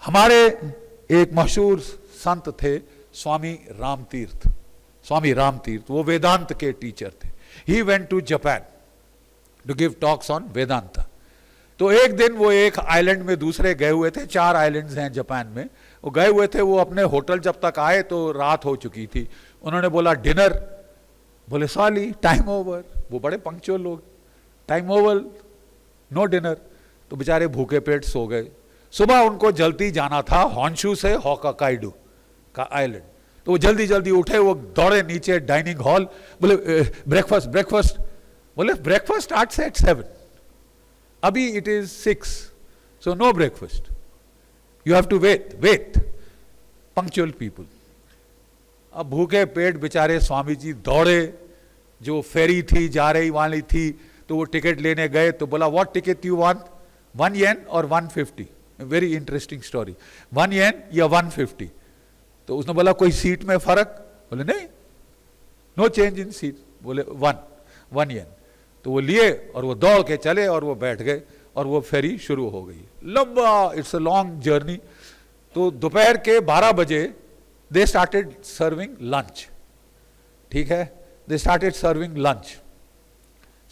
हमारे एक मशहूर संत थे स्वामी रामतीर्थ, स्वामी रामतीर्थ, वो वेदांत के टीचर थे। He went to Japan to give talks on Vedanta. तो एक दिन वो एक आइलैंड में दूसरे गए हुए थे, 4 आइलैंड्स हैं जापान में, वो गए हुए थे। वो अपने होटल जब तक आए तो रात हो चुकी थी। उन्होंने बोला डिनर, बोले सॉरी टाइम ओवर। वो बड़े पंक्चुअल लोग, टाइम ओवर नो डिनर। तो बेचारे भूखे पेट सो गए। सुबह उनको जल्दी जाना था हॉन्शू से होक्काइडो का आइलैंड। तो वो जल्दी जल्दी उठे, वो दौड़े नीचे डाइनिंग हॉल, बोले ब्रेकफास्ट ब्रेकफास्ट। बोले ब्रेकफास्ट स्टार्ट्स एट 7, अभी it is 6, so no breakfast, you have to wait. Punctual people. अब भूखे पेट बेचारे स्वामी जी दौड़े, जो फेरी थी जा रही वाली थी, तो वो टिकट लेने गए। तो बोला व्हाट टिकट यू वांट, 1 येन और 150? Very interesting story. 1 येन या 150? तो उसने बोला कोई सीट में फर्क? बोले नहीं, नो चेंज इन सीट। बोले 1 येन। तो वो लिए और वो दौड़ के चले और वो बैठ गए और वो फेरी शुरू हो गई। लंबा, इट्स अ लॉन्ग जर्नी। तो दोपहर के 12 बजे दे स्टार्टेड सर्विंग लंच। ठीक है, they started serving lunch,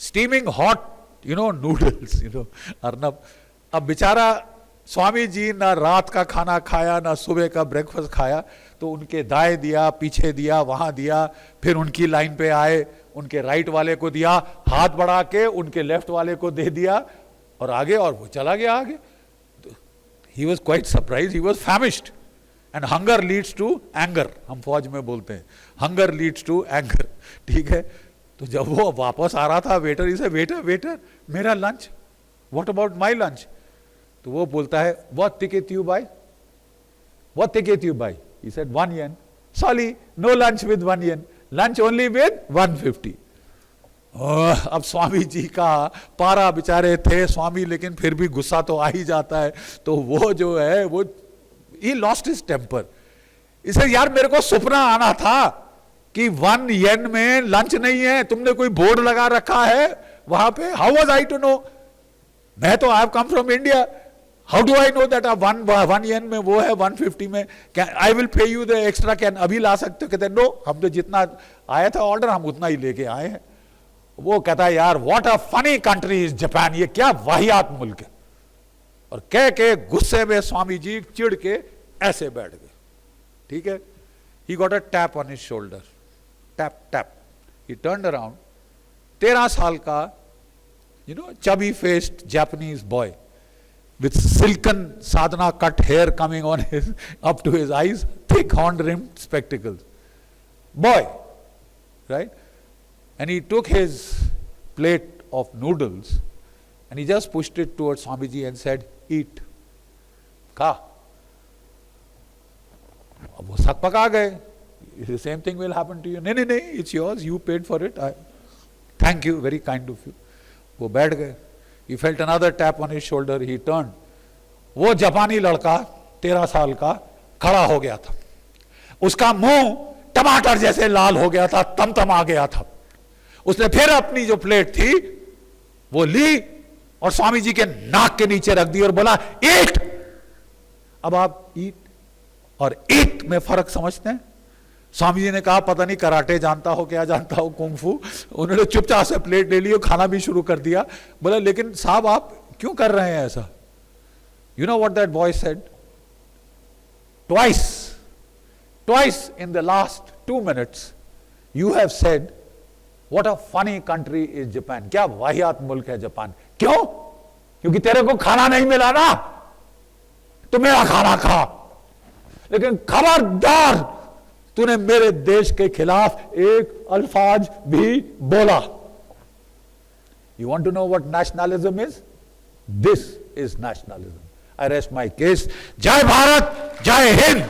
steaming hot noodles, Arnab. अब बेचारा स्वामी जी ना रात का खाना खाया ना सुबह का ब्रेकफास्ट खाया। तो उनके दाएं दिया, पीछे दिया, वहां दिया, फिर उनकी लाइन पे आए, उनके राइट वाले को दिया, हाथ बढ़ा के उनके लेफ्ट वाले को दे दिया और आगे, और वो चला गया आगे। He was quite surprise, he was famished. And hunger leads to anger, हम फौज में बोलते हैं, हंगर लीड्स टू एंगर। ठीक है। तो जब वो वापस आ रहा था, वेटर इसे वेटर मेरा lunch, what about my lunch? तो वो बोलता है what ticket you buy, what ticket you buy? He said 1 yen. Sorry, no lunch with 1 yen, lunch only with 150। अब स्वामी जी का पारा, बेचारे थे स्वामी, लेकिन फिर भी गुस्सा तो आ ही जाता है। तो वो जो है वो he lost his temper। इसे यार मेरे को सपना आना था कि 1 येन में लंच नहीं है, तुमने कोई बोर्ड लगा रखा है वहां पे। How was I to know? मैं तो I have come from India, how do I know that 1 yen में वो है, 150 में I will pay you the extra. Can अभी ला सकते हो? कहते नो, हम तो जितना आया था ऑर्डर हम उतना ही लेके आए हैं। वो कहता है यार what a funny country is Japan, ये क्या वाहियात मुल्क है। और कह के गुस्से में स्वामी जी चिढ़ के ऐसे बैठ गए। ठीक है। He got a tap on his shoulder, tap tap. He turned around, 13 साल का chubby faced Japanese boy with silken sadhana cut hair coming on his up to his eyes, thick horn rimmed spectacles, boy, right? And he took his plate of noodles and he just pushed it towards Swamiji and said, eat, खा। अब वो सक पका गए। The same thing will happen to you। नहीं, it's yours, you paid for it, thank you, very kind of you। वो बैठ गए। He felt another tap on his shoulder, he turned। वो जापानी लड़का 13 साल का खड़ा हो गया था, उसका मुंह टमाटर जैसे लाल हो गया था, तमतमा गया था। उसने फिर अपनी जो प्लेट थी वो ली और स्वामी जी के नाक के नीचे रख दी और बोला ईट। अब आप ईट और ईट में फर्क समझते हैं? स्वामी जी ने कहा पता नहीं कराटे जानता हो, क्या जानता हो, कुंफू। उन्होंने चुपचाप से प्लेट ले ली और खाना भी शुरू कर दिया। बोला लेकिन साहब आप क्यों कर रहे हैं ऐसा? You know what that boy said? Twice in the last 2 minutes you have said what a funny country is Japan। क्या वाहियात मुल्क है जापान। क्यों? क्योंकि तेरे को खाना नहीं मिला ना, तो मेरा खाना खा। लेकिन खबरदार तूने मेरे देश के खिलाफ एक अल्फाज भी बोला। You want to know what nationalism is? This is nationalism। I rest my case। जय भारत, जय हिंद।